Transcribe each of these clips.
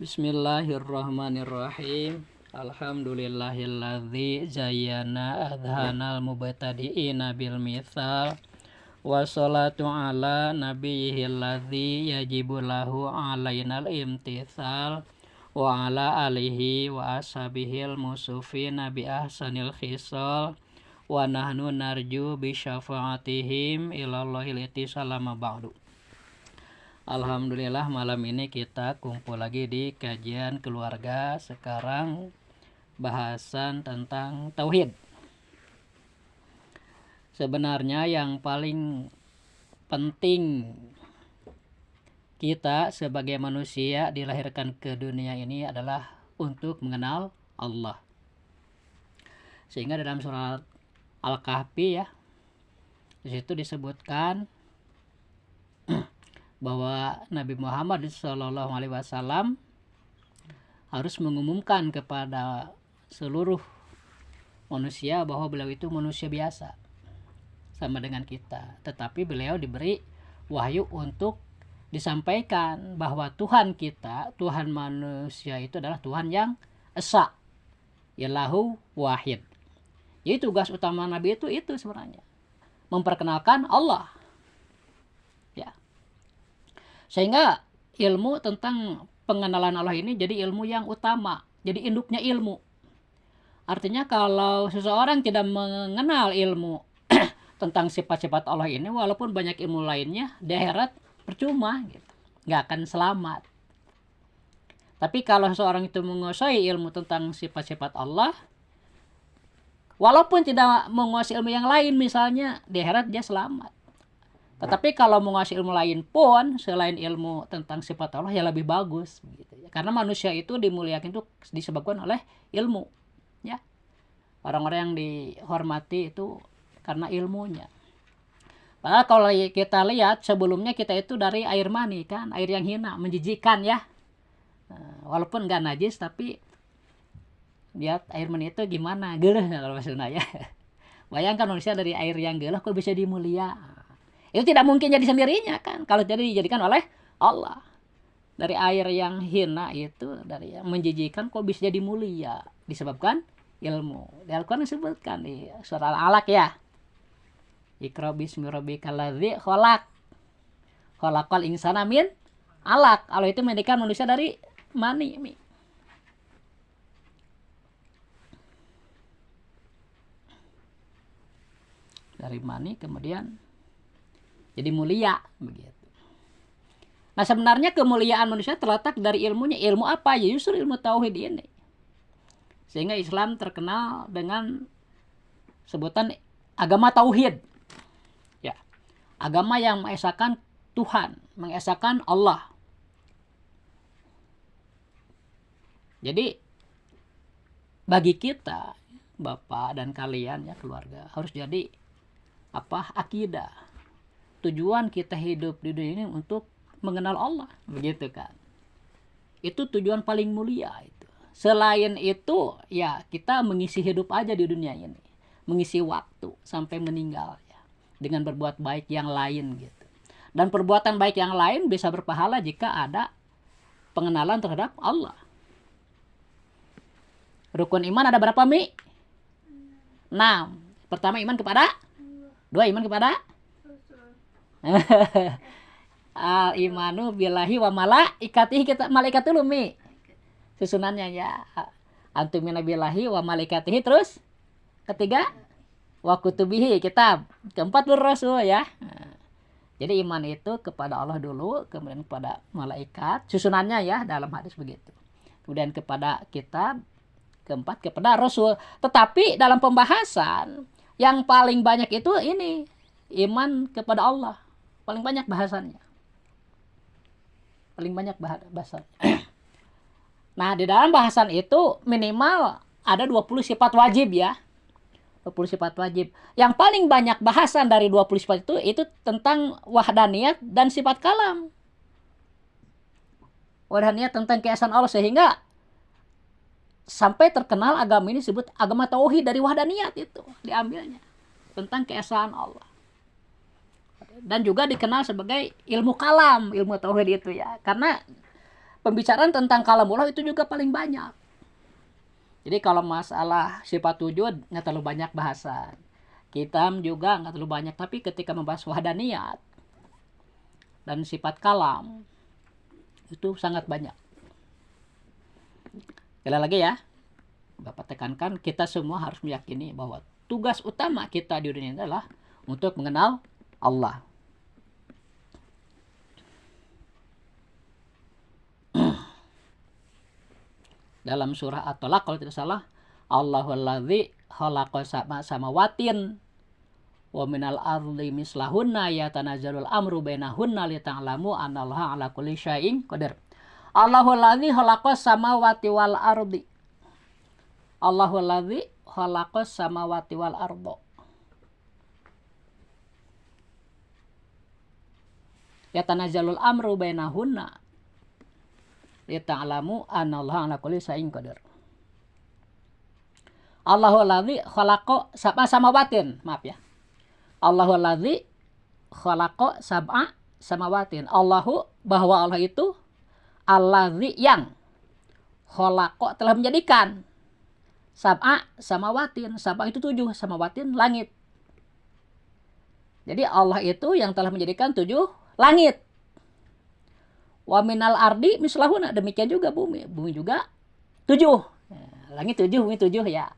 Bismillahirrahmanirrahim. Alhamdulillahilladzi zayyana adhanal mubtadi'ina bil mithal. Wassalatu ala nabiyyihil ladzi yajibu lahu alainal imtithal. Wa ala alihi wa ashabihil musufina bi ahsanil khisal. Wa nahnu narju bi syafaatihim ilallahil ittisalama ba'du. Alhamdulillah malam ini kita kumpul lagi di kajian keluarga. Sekarang bahasan tentang tauhid. Sebenarnya yang paling penting kita sebagai manusia dilahirkan ke dunia ini adalah untuk mengenal Allah. Sehingga dalam surat Al-Kahfi ya, di situ disebutkan bahwa Nabi Muhammad SAW harus mengumumkan kepada seluruh manusia bahwa beliau itu manusia biasa sama dengan kita, tetapi beliau diberi wahyu untuk disampaikan bahwa Tuhan kita, Tuhan manusia itu adalah Tuhan yang esa, Ilahu wahid. Jadi tugas utama Nabi itu sebenarnya memperkenalkan Allah. Sehingga ilmu tentang pengenalan Allah ini jadi ilmu yang utama, jadi induknya ilmu. Artinya kalau seseorang tidak mengenal ilmu tentang sifat-sifat Allah ini, walaupun banyak ilmu lainnya, di akhirat percuma, gitu. Nggak akan selamat. Tapi kalau seseorang itu menguasai ilmu tentang sifat-sifat Allah, walaupun tidak menguasai ilmu yang lain misalnya, di akhirat dia selamat. Tetapi kalau menguasai ilmu lain pun selain ilmu tentang sifat Allah ya lebih bagus gitu ya. Karena manusia itu dimuliakan itu disebabkan oleh ilmu ya. Orang-orang yang dihormati itu karena ilmunya. Padahal kalau kita lihat sebelumnya kita itu dari air mani kan, air yang hina, menjijikkan ya. Walaupun enggak najis tapi lihat air mani itu gimana, geuleuh kalau maksudnya ya. Bayangkan manusia dari air yang geuleuh kok bisa dimulia. Itu tidak mungkin jadi sendirinya kan, kalau jadi dijadikan oleh Allah. Dari air yang hina itu, dari yang menjijikan kok bisa jadi mulia, disebabkan ilmu. Di Al-Quran disebutkan di surah Al-Alaq ya, Iqra bismi rabbikal ladzi khalaq, khalaqal insana min alaq. Allah itu menjadikan manusia dari mani. Dari mani kemudian jadi mulia begitu. Nah sebenarnya kemuliaan manusia terletak dari ilmunya. Ilmu apa? Ya justru ilmu tauhid ini. Sehingga Islam terkenal dengan sebutan agama tauhid. Ya, agama yang mengesahkan Tuhan, mengesahkan Allah. Jadi bagi kita, Bapak dan kalian ya keluarga, harus jadi akidah. Tujuan kita hidup di dunia ini untuk mengenal Allah, begitu kan? Itu tujuan paling mulia itu. Selain itu, ya kita mengisi hidup aja di dunia ini, mengisi waktu sampai meninggal ya, dengan berbuat baik yang lain gitu. Dan perbuatan baik yang lain bisa berpahala jika ada pengenalan terhadap Allah. Rukun iman ada berapa, Mi? 6. Pertama iman kepada, 2 iman kepada al imanu billahi wa malaikatihi. Kita malaikat dulu Mi susunannya ya, antumina billahi wa malaikatihi, terus ketiga wa kutubihi, kitab, keempat rasul ya. Jadi iman itu kepada Allah dulu, kemudian kepada malaikat, susunannya ya dalam hadis begitu, kemudian kepada kitab, keempat kepada rasul. Tetapi dalam pembahasan yang paling banyak itu ini iman kepada Allah, paling banyak bahasannya. Nah, di dalam bahasan itu minimal ada 20 sifat wajib ya. 20 sifat wajib. Yang paling banyak bahasan dari 20 sifat itu tentang wahdaniyat dan sifat kalam. Wahdaniyat tentang keesaan Allah, sehingga sampai terkenal agama ini disebut agama tauhid dari wahdaniyat, itu diambilnya tentang keesaan Allah. Dan juga dikenal sebagai ilmu kalam, ilmu tauhid itu ya. Karena pembicaraan tentang kalamullah itu juga paling banyak. Jadi kalau masalah sifat wujud nggak terlalu banyak bahasan. Kitam juga nggak terlalu banyak, tapi ketika membahas wahdaniyat dan sifat kalam itu sangat banyak. Sekali lagi ya, Bapak tekankan, kita semua harus meyakini bahwa tugas utama kita di dunia ini adalah untuk mengenal Allah. Dalam surah At-Talaq kalau tidak salah, Allahul ladzi khalaqa sab'a samawatin wa minal ardi mislahunna yatanazzalul amru bainahunna lita'lamu annallaha ala kulli syai'in qadir. Allahul ladzi khalaqa samawati wal ardi. Allahul ladzi khalaqa samawati wal ardi. Yatanazzalul amru bainahunna lita'lamu annallaha ala kulli syai'in qadir. Allahul ladzi khalaqa sab'a samawatin. Maaf ya. Allahul ladzi khalaqa sab'a samawatin. Allahu, bahwa Allah itu alladzi yang khalaqa telah menjadikan sab'a samawatin. Sab'a itu 7, samawatin langit. Jadi Allah itu yang telah menjadikan 7 langit. Wa minal ardi mislahuna, demikian juga bumi. Bumi juga 7. Langit 7, bumi 7 ya.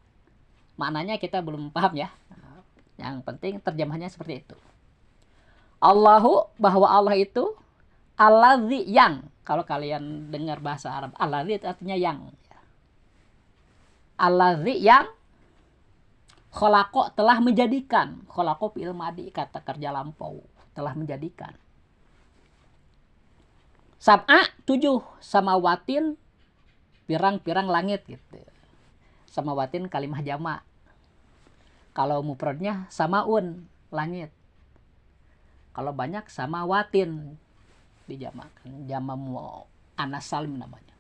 Maknanya kita belum paham ya. Yang penting terjemahannya seperti itu. Allahu, bahwa Allah itu alladzi yang. Kalau kalian dengar bahasa Arab, alladzi itu artinya yang. Alladzi yang khalaqa telah menjadikan. Khalaqa fi'il madi, kata kerja lampau, telah menjadikan. Sab'a 7, samawatin pirang-pirang langit gitu. Samawatin kalimah jamak. Kalau mufradnya samaun, langit. Kalau banyak samawatin dijamakkan, jamak muannas salim namanya.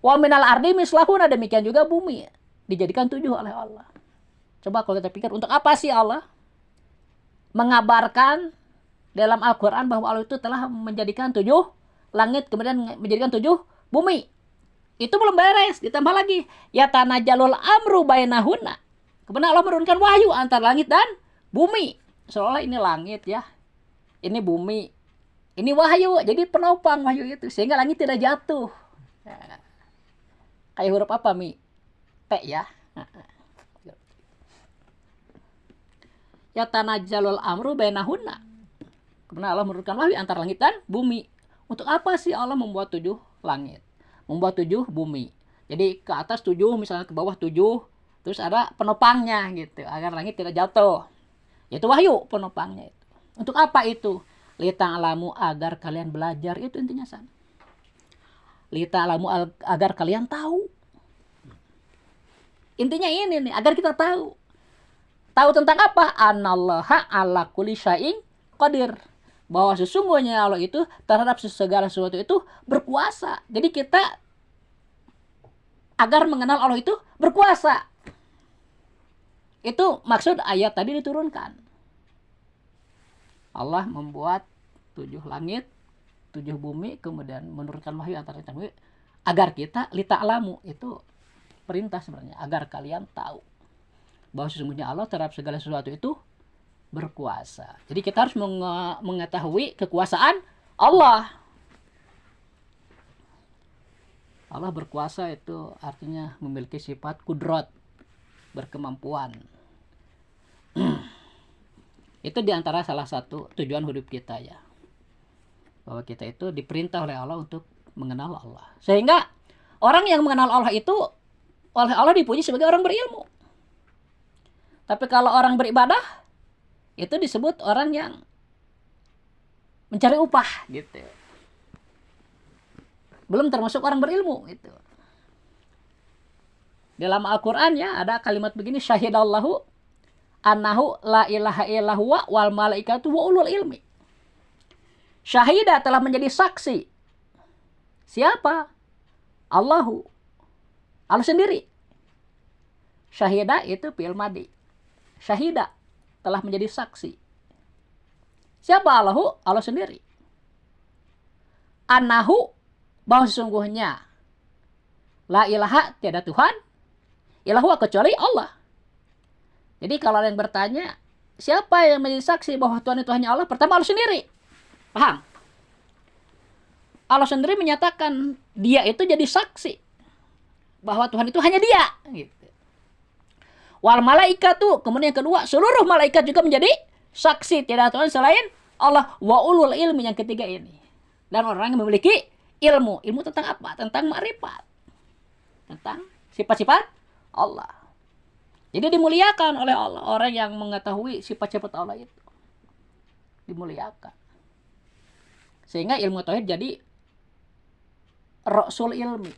Wa minal ardi mislahuna, demikian juga bumi dijadikan 7 oleh Allah. Coba kalau kita pikir, untuk apa sih Allah mengabarkan dalam Al-Qur'an bahwa Allah itu telah menjadikan 7 langit, kemudian menjadikan 7 bumi. Itu belum beres, ditambah lagi ya tanajalul amru bainahunna. Kemudian Allah menurunkan wahyu antara langit dan bumi. Seolah ini langit ya, ini bumi, ini wahyu, jadi penopang wahyu itu, sehingga langit tidak jatuh. Nah, kayak huruf apa Mi? T ya. Ya tanajalul amru bainahunna. Kemudian Allah menurunkan wahyu antara langit dan bumi. Untuk apa sih Allah membuat 7 langit? Membuat 7 bumi. Jadi ke atas 7, misalnya ke bawah 7, terus ada penopangnya gitu, agar langit tidak jatuh. Itu wahyu penopangnya itu. Untuk apa itu? Lita'lamu, agar kalian belajar, itu intinya san. Lita'lamu, agar kalian tahu. Intinya ini nih, agar kita tahu. Tahu tentang apa? Anallaha ala kulli syai'in qadir. Bahwa sesungguhnya Allah itu terhadap segala sesuatu itu berkuasa. Jadi kita agar mengenal Allah itu berkuasa. Itu maksud ayat tadi diturunkan. Allah membuat 7 langit, 7 bumi, kemudian menurunkan wahyu antara langit dan bumi, agar kita lita'lamu, itu perintah sebenarnya, agar kalian tahu bahwa sesungguhnya Allah terhadap segala sesuatu itu berkuasa. Jadi kita harus mengetahui kekuasaan Allah. Allah berkuasa itu artinya memiliki sifat kudrat, berkemampuan. Itu diantara salah satu tujuan hidup kita ya. Bahwa kita itu diperintah oleh Allah untuk mengenal Allah. Sehingga orang yang mengenal Allah itu oleh Allah dipuji sebagai orang berilmu. Tapi kalau orang beribadah, itu disebut orang yang mencari upah gitu. Belum termasuk orang berilmu gitu. Dalam Al-Qur'an ya ada kalimat begini, syahidallahu annahu la ilaha illallah wal malaikatu wa ulul ilmi. Syahidah telah menjadi saksi. Siapa? Allahu. Allah sendiri. Syahidah itu fi'il madi. Syahidah telah menjadi saksi. Siapa Allahu? Allah sendiri. Annahu, bahwa sesungguhnya la ilaha, tiada Tuhan illallah kecuali Allah. Jadi kalau ada yang bertanya, siapa yang menjadi saksi bahwa Tuhan itu hanya Allah? Pertama Allah sendiri. Paham? Allah sendiri menyatakan dia itu jadi saksi bahwa Tuhan itu hanya dia. Gitu. Wal malaikatu, kemudian yang kedua, seluruh malaikat juga menjadi saksi tidak Tuhan selain Allah. Wa ulul ilmi, yang ketiga ini. Dan orang yang memiliki ilmu. Ilmu tentang apa? Tentang makrifat. Tentang sifat-sifat Allah. Jadi dimuliakan oleh Allah orang yang mengetahui sifat-sifat Allah itu. Dimuliakan. Sehingga ilmu tauhid jadi rasul ilmi.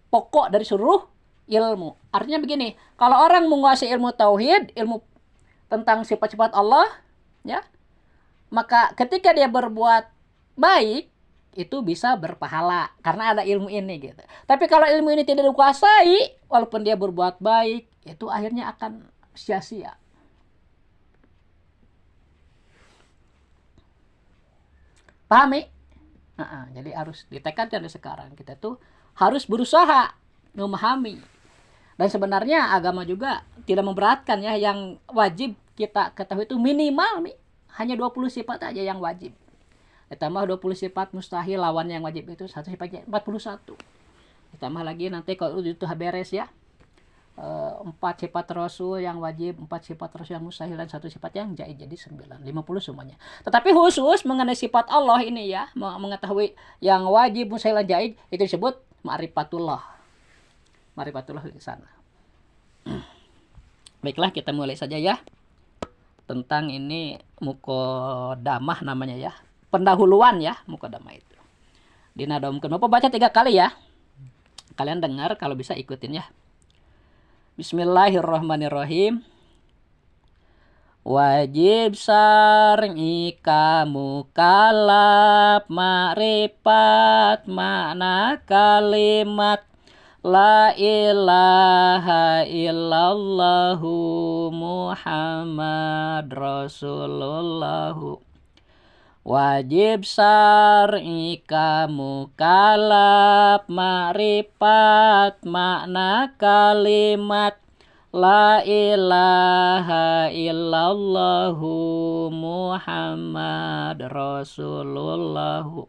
Pokok dari seluruh ilmu. Artinya begini, kalau orang menguasai ilmu tauhid, ilmu tentang sifat-sifat Allah, ya, maka ketika dia berbuat baik, itu bisa berpahala karena ada ilmu ini gitu. Tapi kalau ilmu ini tidak dikuasai, walaupun dia berbuat baik, itu akhirnya akan sia-sia. Pahami? Jadi harus ditekankan dari sekarang, kita tuh harus berusaha memahami. Dan sebenarnya agama juga tidak memberatkan ya, yang wajib kita ketahui itu minimal nih, hanya 20 sifat aja yang wajib. Ditambah 20 sifat mustahil, lawan yang wajib itu satu sifatnya 41. Ditambah lagi nanti kalau itu beres ya, 4 sifat rasul yang wajib, 4 sifat rasul yang mustahil, dan 1 sifat yang jaiz, jadi 9, 50 semuanya. Tetapi khusus mengenai sifat Allah ini ya, mengetahui yang wajib, mustahil, dan jaiz, itu disebut ma'rifatullah. Ma'rifatullah di sana. Baiklah, kita mulai saja ya. Tentang ini muqaddamah namanya ya. Pendahuluan ya, muqaddamah itu. Dinadamkan. Bapak baca 3 kali ya. Kalian dengar, kalau bisa ikutin ya. Bismillahirrahmanirrahim. Wajib syar'i kamu kalab ma'rifat makna kalimat la ilaha illallahu Muhammad Rasulullahu. Wajib syar'i kamu kalab ma'rifat makna kalimat la ilaha illallahu Muhammad Rasulullahu.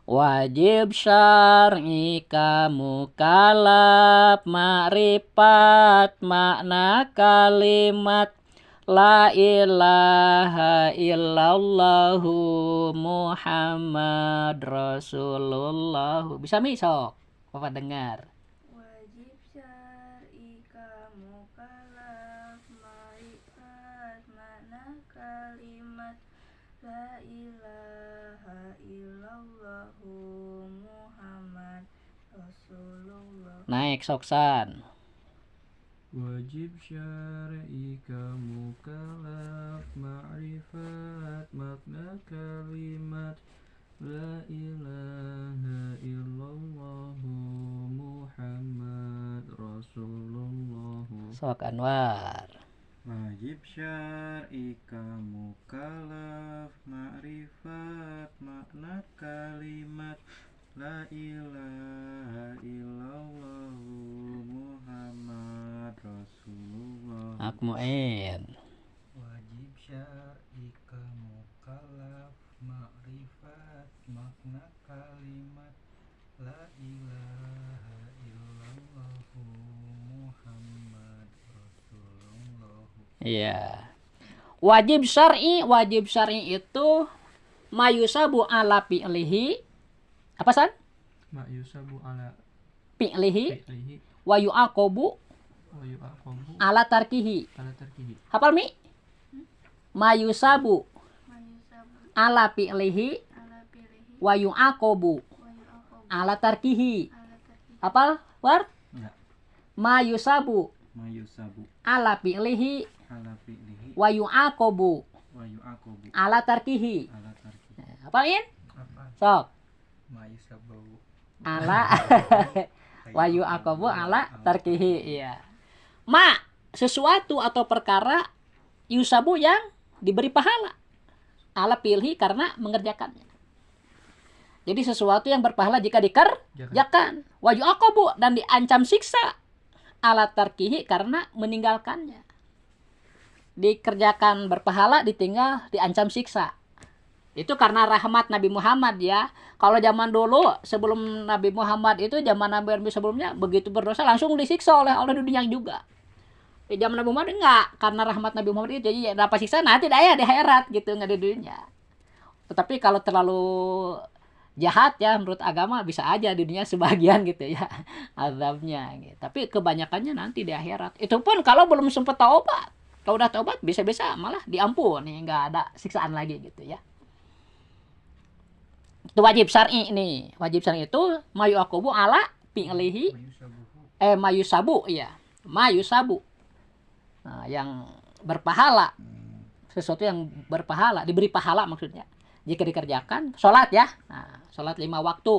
Wajib syar'i kamu kalab ma'rifat makna kalimat la ilaha illallahu Muhammad Rasulullah. Bisa misok? Bapak dengar. Wajib syar'i kamu kalaf ma'rifat makna kalimat la ilaha illallahu Muhammad Rasulullah. Naik soksan. Wajib syar'i kamu kalaf ma'rifat makna kalimat la ilaha illallah Muhammad Rasulullah. Sok Anwar. Wajib syar'i kamu kalaf ma'rifat makna kalimat la ilaha illallah Muhammad Rasulullah. Akmuin. Wajib syar'i kamu kalaf ma'rifat makna kalimat la ilaha illallah Muhammad Rasulullah. Iya. Wajib syar'i itu mayusabu ala fi'lihi. Apa san? Ma'yusabu ala Fi'lihi fi'lihi wa yu'aqabu wa yu'aqabu ala tarkihi. ala tarkihi. Hafal mi? Mayusabu Mayusabu ala fi'lihi ala pilihi wa yu'aqabu wa yu'aqabu ala tarkihi. ala tarkihi. Hafal? War? Enggak. Mayusabu Mayusabu ala fi'lihi ala fi'lihi wa yu'aqabu wa yu'aqabu ala tarkihi. ala tarkihi. Hafalin? Apa? Sok. Ma'yusabu Ala wa yu'aqabu ala tarkihi. Iya. Ma, sesuatu atau perkara yusabu yang diberi pahala. Ala pilhi karena mengerjakannya. Jadi sesuatu yang berpahala jika dikerjakan. Wa yu'aqabu, dan diancam siksa ala tarkihi, karena meninggalkannya. Dikerjakan berpahala, ditinggal diancam siksa. Itu karena rahmat Nabi Muhammad ya. Kalau zaman dulu sebelum Nabi Muhammad itu, zaman Nabi sebelumnya, begitu berdosa langsung disiksa oleh Allah di dunia juga. Di zaman Nabi Muhammad enggak, karena rahmat Nabi Muhammad itu jadi dapat siksa nanti daya di akhirat gitu, enggak di dunia. Tetapi kalau terlalu jahat ya menurut agama bisa aja di dunia sebagian gitu ya azabnya gitu. Tapi kebanyakannya nanti di akhirat. Itu pun kalau belum sempat taubat. Kalau udah taubat bisa-bisa malah diampuni, enggak ada siksaan lagi gitu ya. Itu wajib syar'i nih. Wajib syar'i itu mayu akubu ala fi'lihi mayusabu ya. Mayusabu. Nah, yang berpahala. Sesuatu yang berpahala, diberi pahala maksudnya. Jika dikerjakan, sholat ya. Nah, sholat 5 waktu.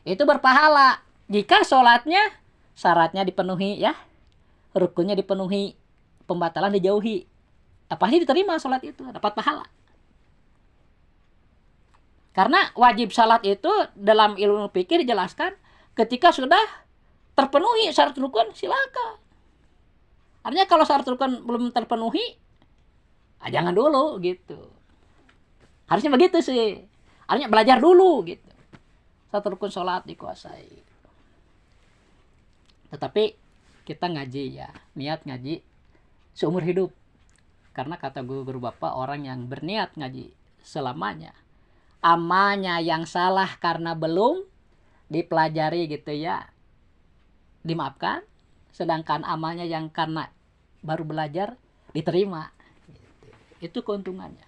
Itu berpahala. Jika sholatnya syaratnya dipenuhi ya. Rukunnya dipenuhi, pembatalan dijauhi. Pasti diterima sholat itu, dapat pahala. Karena wajib salat itu dalam ilmu fikih dijelaskan ketika sudah terpenuhi syarat rukun silakan. Artinya kalau syarat rukun belum terpenuhi, jangan dulu gitu. Harusnya begitu sih. Artinya belajar dulu gitu. Syarat rukun salat dikuasai. Tetapi kita ngaji ya, niat ngaji seumur hidup. Karena kata guru bapak, orang yang berniat ngaji selamanya, amalnya yang salah karena belum dipelajari gitu ya, dimaafkan, sedangkan amalnya yang karena baru belajar diterima gitu. Itu keuntungannya.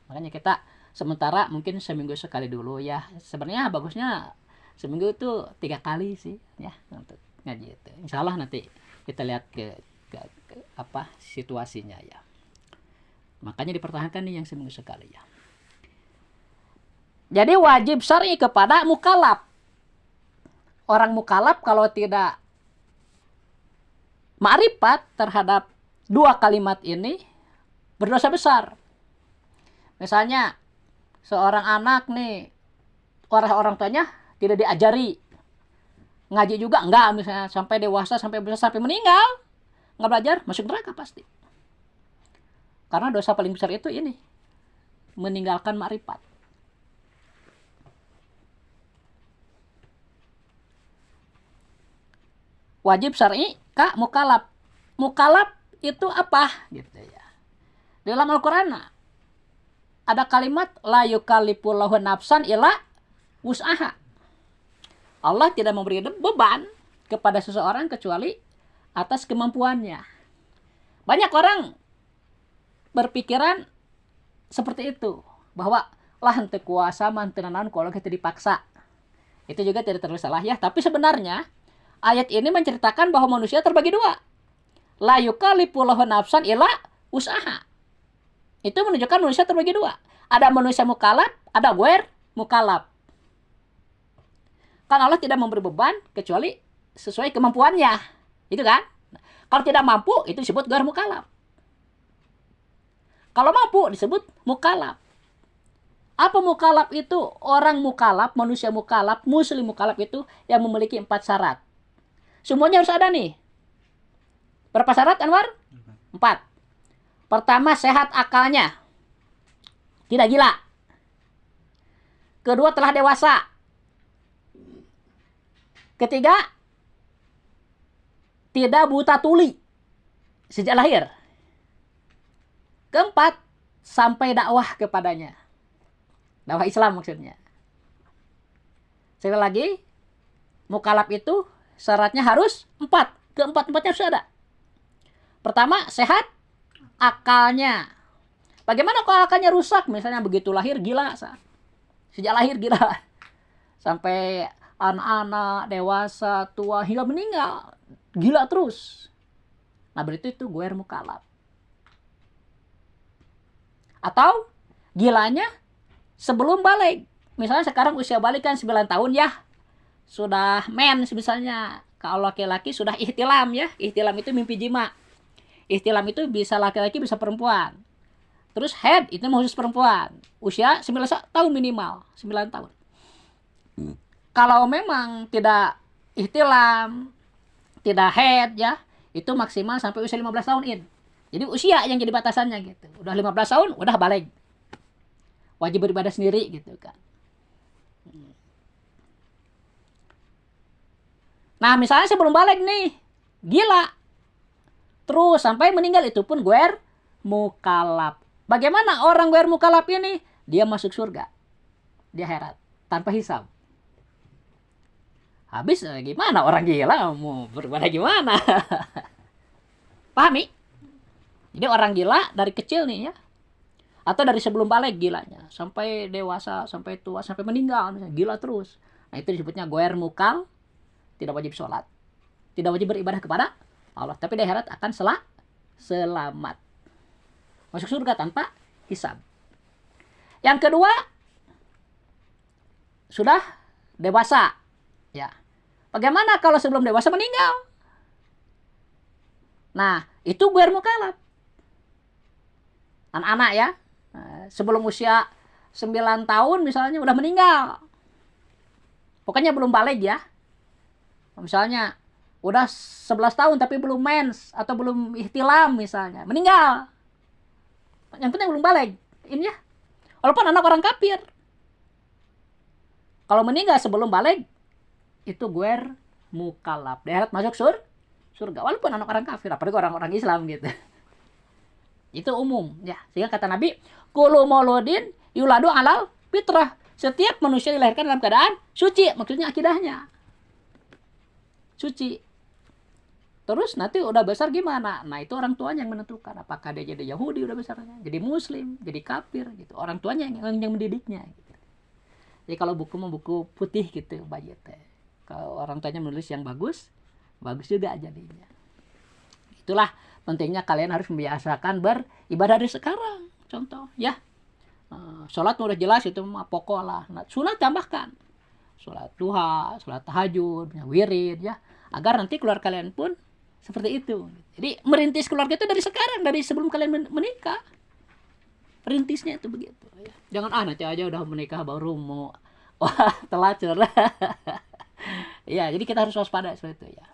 Makanya kita sementara mungkin seminggu sekali dulu ya. Sebenarnya bagusnya seminggu itu 3 kali sih ya untuk ngaji itu. Insya Allah nanti kita lihat ke apa situasinya ya. Makanya dipertahankan nih yang seminggu sekali ya. Jadi wajib syar'i kepada mukallaf. Orang mukallaf kalau tidak ma'rifat terhadap 2 kalimat ini berdosa besar. Misalnya seorang anak nih, orang tuanya tidak diajari, ngaji juga enggak, misalnya sampai dewasa, sampai besar, sampai meninggal, enggak belajar, masuk neraka pasti. Karena dosa paling besar itu ini, meninggalkan ma'rifat. Wajib syar'i ka mukallaf. Mukallaf itu apa gitu ya. Dalam Al-Qur'an ada kalimat la yukallifullahu nafsan illa wus'aha. Allah tidak memberi beban kepada seseorang kecuali atas kemampuannya. Banyak orang berpikiran seperti itu, bahwa lah henteu kuasa mantenanan kalau kita dipaksa. Itu juga tidak terlalu salah ya, tapi sebenarnya ayat ini menceritakan bahwa manusia terbagi 2. La yukallifullahu nafsan illa wus'aha. Itu menunjukkan manusia terbagi 2. Ada manusia mukallaf, ada ghair mukallaf. Kan Allah tidak memberi beban kecuali sesuai kemampuannya. Itu kan? Kalau tidak mampu itu disebut ghair mukallaf. Kalau mampu disebut mukallaf. Apa mukallaf itu? Orang mukallaf, manusia mukallaf, muslim mukallaf itu yang memiliki 4 syarat. Semuanya harus ada nih. Berapa syarat, Anwar? 4. Pertama, sehat akalnya. Tidak gila. Kedua, telah dewasa. Ketiga, tidak buta tuli sejak lahir. Keempat, sampai dakwah kepadanya. Dakwah Islam maksudnya. Sekali lagi, mukallaf itu syaratnya harus 4. Keempat-empatnya harus ada. Pertama, sehat akalnya. Bagaimana kalau akalnya rusak? Misalnya begitu lahir gila. Sejak lahir gila. Sampai anak-anak, dewasa, tua, hingga meninggal. Gila terus. Nah berarti itu ghair mukallaf. Atau gilanya sebelum balik. Misalnya sekarang usia balik kan 9 tahun ya. Sudah mens misalnya. Kalau laki-laki sudah ihtilam ya. Ihtilam itu mimpi jima. Ihtilam itu bisa laki-laki bisa perempuan. Terus head itu khusus perempuan. Usia 9 tahun minimal. 9 tahun. Kalau memang tidak ihtilam, tidak haid ya, itu maksimal sampai usia 15 tahun in. Jadi usia yang jadi batasannya gitu. Udah 15 tahun, udah balik. Wajib beribadah sendiri gitu kan. Nah, misalnya sebelum balik nih, gila. Terus sampai meninggal itu pun guer mukalaf. Bagaimana orang guer mukalaf ini? Dia masuk surga. Dia akhirat tanpa hisab. Habis gimana orang gila mau beribadah gimana? Pahami? Jadi orang gila dari kecil nih ya. Atau dari sebelum balik gilanya. Sampai dewasa, sampai tua, sampai meninggal. Misalnya, gila terus. Nah itu disebutnya goer mukal. Tidak wajib sholat. Tidak wajib beribadah kepada Allah. Tapi di akhirat akan selamat. Masuk surga tanpa hisab. Yang kedua, sudah dewasa. Ya. Bagaimana kalau sebelum dewasa meninggal? Nah, itu goer mukalaf. Anak-anak ya. Sebelum usia 9 tahun misalnya udah meninggal. Pokoknya belum balik ya. Misalnya udah 11 tahun tapi belum mens atau belum ihtilam misalnya, meninggal. Yang penting belum balik. Ini ya. Walaupun anak orang kafir. Kalau meninggal sebelum balik itu guer mukalaf. Darat masuk surga walaupun anak orang kafir, apalagi orang-orang Islam gitu. Itu umum ya. Sehingga kata Nabi, kullu mauludin yuladu alal fitrah. Setiap manusia dilahirkan dalam keadaan suci, maksudnya akidahnya suci. Terus nanti udah besar gimana? Nah itu orang tuanya yang menentukan. Apakah dia jadi Yahudi udah besarnya, jadi Muslim, jadi kafir gitu. Orang tuanya yang mendidiknya. Gitu. Jadi kalau buku putih gitu, bayi teh. Kalau orang tuanya menulis yang bagus, bagus juga jadinya. Itulah pentingnya kalian harus membiasakan beribadah dari sekarang. Contoh ya, sholat udah jelas itu mah pokok lah. Nah, sunat tambahkan. Sholat duha, sholat tahajud, wirid ya. Agar nanti keluarga kalian pun seperti itu. Jadi merintis keluarga itu dari sekarang, dari sebelum kalian menikah. Perintisnya itu begitu. Ya. Jangan nanti aja udah menikah baru mau telacur. Ya, jadi kita harus waspada seperti itu ya.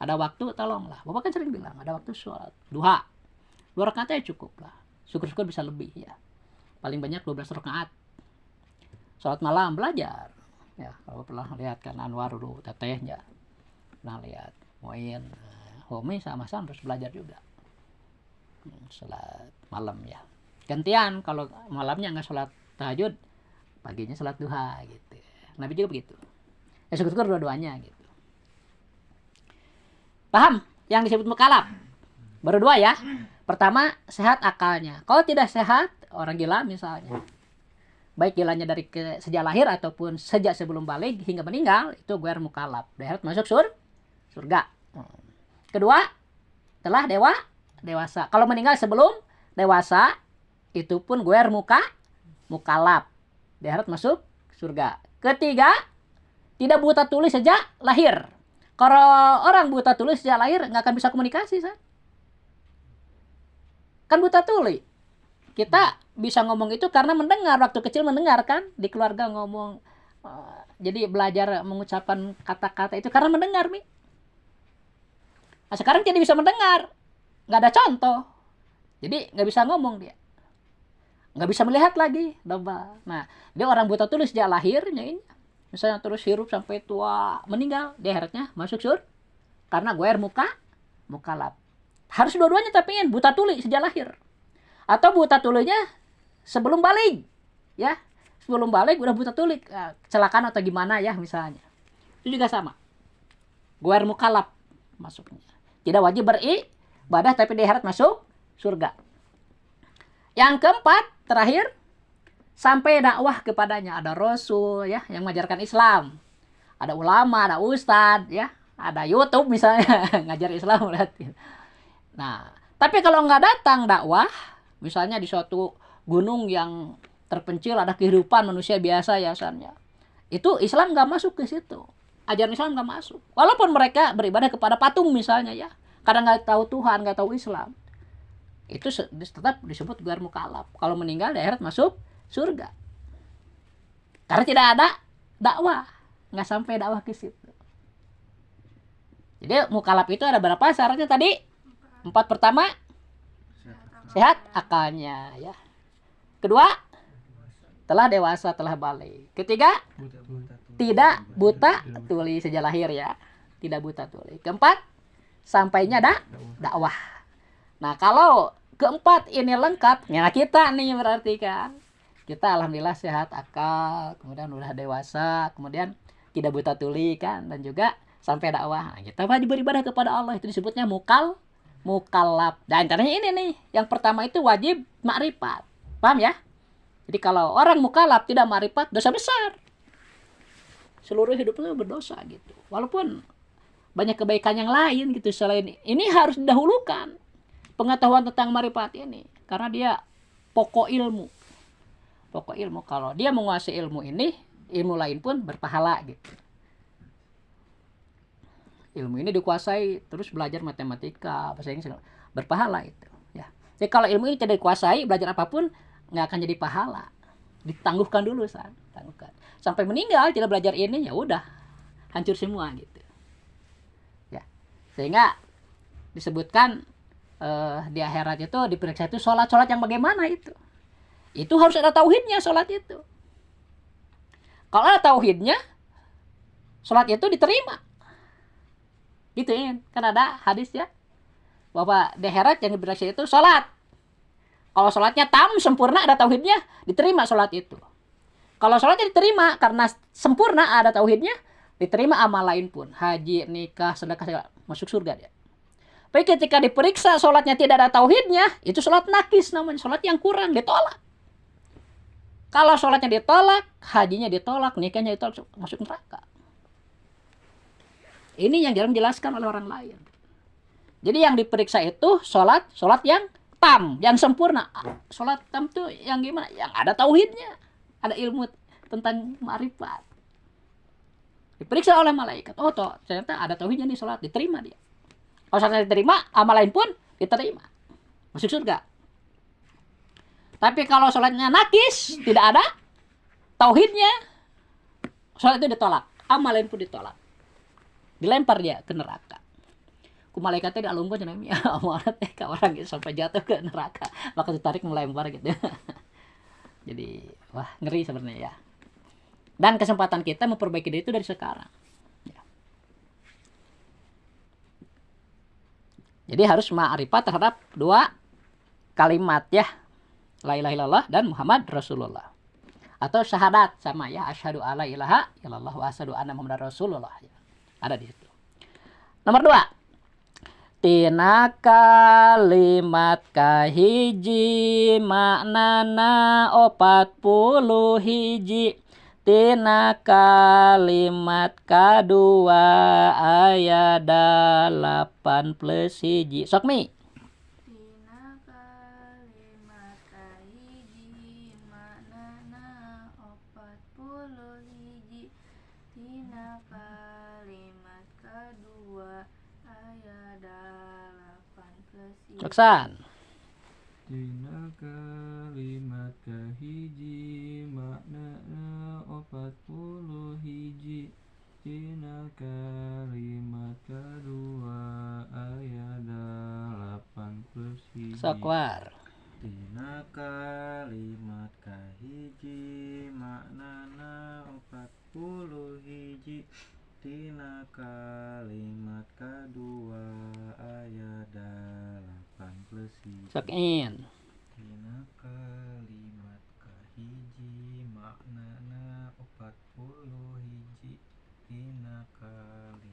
Ada waktu tolonglah. Bapak kan sering bilang ada waktu sholat duha. 2 rakaat aja cukup lah. Syukur-syukur bisa lebih ya. Paling banyak 12 rakaat. Sholat malam belajar. Ya, kalau pernah lihat kan Anwar dulu tetehnya. Pernah lihat Moin, Homi sama terus belajar juga. Sholat malam ya. Gantian kalau malamnya nggak sholat tahajud, paginya sholat duha gitu. Nabi juga begitu. Ya syukur-syukur dua-duanya gitu. Paham? Yang disebut mukalaf. Baru 2 ya. Pertama, sehat akalnya. Kalau tidak sehat, orang gila misalnya. Baik gilanya dari sejak lahir ataupun sejak sebelum balik hingga meninggal, itu guer mukalaf. Darat masuk surga. Kedua, telah dewasa. Kalau meninggal sebelum dewasa, itu pun guer mukalaf. Darat masuk surga. Ketiga, tidak buta tuli sejak lahir. Kalau orang buta tuli sejak lahir nggak akan bisa komunikasi, kan buta tuli. Kita bisa ngomong itu karena mendengar, waktu kecil mendengar kan di keluarga ngomong. Jadi belajar mengucapkan kata-kata itu karena mendengar, Mi. Nah, sekarang tidak bisa mendengar, nggak ada contoh, jadi nggak bisa ngomong dia, nggak bisa melihat lagi, domba. Nah, dia orang buta tuli sejak lahirnya ini, misalnya terus hirup sampai tua meninggal, dia akhiratnya masuk surga karena guer mukalaf. Harus dua-duanya tapi buta tuli sejak lahir. Atau buta tulinya sebelum balik, ya sebelum balik udah buta tuli, kecelakaan atau gimana ya misalnya, itu juga sama, guer mukalaf masuknya. Tidak wajib beribadah tapi di akhirat masuk surga. Yang keempat terakhir, sampai dakwah kepadanya. Ada rasul ya yang mengajarkan Islam, ada ulama, ada ustadz ya, ada YouTube misalnya ngajar Islam berarti. Nah tapi kalau nggak datang dakwah, misalnya di suatu gunung yang terpencil ada kehidupan manusia biasa ya asalnya, itu Islam nggak masuk ke situ, ajaran Islam nggak masuk. Walaupun mereka beribadah kepada patung misalnya ya, karena nggak tahu Tuhan, nggak tahu Islam, itu tetap disebut guer mukalaf. Kalau meninggal di akhirat masuk surga karena tidak ada dakwah. nggak sampai dakwah ke situ. Jadi mukalaf itu ada berapa syaratnya tadi? 4. Pertama, sehat akalnya ya. Kedua, telah dewasa, telah balik. Ketiga, tidak buta tuli sejak lahir ya. Tidak buta tuli. Keempat, sampainya dakwah. Nah, kalau keempat ini lengkap, ya kita nih berarti kan. Kita alhamdulillah sehat akal, kemudian udah dewasa, kemudian tidak buta tuli kan, dan juga sampai dakwah. Nah, kita wajib beribadah kepada Allah, itu disebutnya mukallaf. Dan caranya ini nih, yang pertama itu wajib makrifat. Paham ya? Jadi kalau orang mukallaf tidak makrifat, dosa besar. Seluruh hidupnya berdosa gitu. Walaupun banyak kebaikan yang lain gitu selain ini harus didahulukan pengetahuan tentang makrifat ini karena dia pokok ilmu. Pokok ilmu, kalau dia menguasai ilmu ini, ilmu lain pun berpahala gitu. Ilmu ini dikuasai, terus belajar matematika, bahasa Inggris, berpahala itu. Ya. Jadi kalau ilmu ini tidak dikuasai, belajar apapun nggak akan jadi pahala. Ditangguhkan dulu, tangguhkan. Sampai meninggal tidak belajar ini, ya udah hancur semua gitu. Ya. Sehingga disebutkan di akhirat itu diperiksa itu sholat yang bagaimana itu. Itu harus ada tauhidnya sholat itu. Kalau ada tauhidnya, sholat itu diterima. Gitu ya, kan ada hadis ya. Bahwa di akhirat yang diperiksa itu sholat. Kalau sholatnya sempurna, ada tauhidnya, diterima sholat itu. Kalau sholatnya diterima karena sempurna, ada tauhidnya, diterima amal lain pun. Haji, nikah, sedekah, masuk surga dia. Tapi ketika diperiksa sholatnya tidak ada tauhidnya, itu sholat nakis namanya, sholat yang kurang, ditolak. Kalau sholatnya ditolak, hajinya ditolak, nikahnya ditolak, masuk neraka. Ini yang jarang dijelaskan oleh orang lain. Jadi yang diperiksa itu sholat yang tam, yang sempurna. Sholat tam itu yang gimana? Yang ada tauhidnya, ada ilmu tentang ma'rifat. Diperiksa oleh malaikat. Oh toh, ternyata ada tauhidnya nih sholat, diterima dia. Kalau sholatnya diterima, amal lain pun diterima. Masuk surga. Tapi kalau sholatnya nakis, tidak ada tauhidnya, sholat itu ditolak, amal lain pun ditolak, dilempar dia ke neraka. Ku malaikatnya dialungkan jenami amalat ke orang gitu, sampai jatuh ke neraka, maka ditarik melempar gitu. Jadi wah ngeri sebenarnya ya. Dan kesempatan kita memperbaiki diri itu dari sekarang. Ya. Jadi harus ma'rifat terhadap 2 kalimat ya. La ilaha illallah dan Muhammad Rasulullah. Atau syahadat sama ya, asyhadu alla ilaha illallah wa asyhadu anna Muhammadar Rasulullah ya. Ada di situ. Nomor 2. Tina kalimat kahiji maknana 40 hiji. Tina kalimat kadua aya 8 plus hiji. Sok mi. Tina kalimat kahiji maknana 40 hiji. Tina kalimat kedua aya 8 plus hiji. Coksan. Dina kalimat kahiji maknana 40 hiji. Dina kalimat kedua ayat 8 plus hiji. Sokwar. Dina kalimat kahiji maknana 40 hiji. Dina kalimat kedua ayat 8 plus hiji. Sokin. Dina kalimat kahiji maknana 40 hiji. Dina kalimat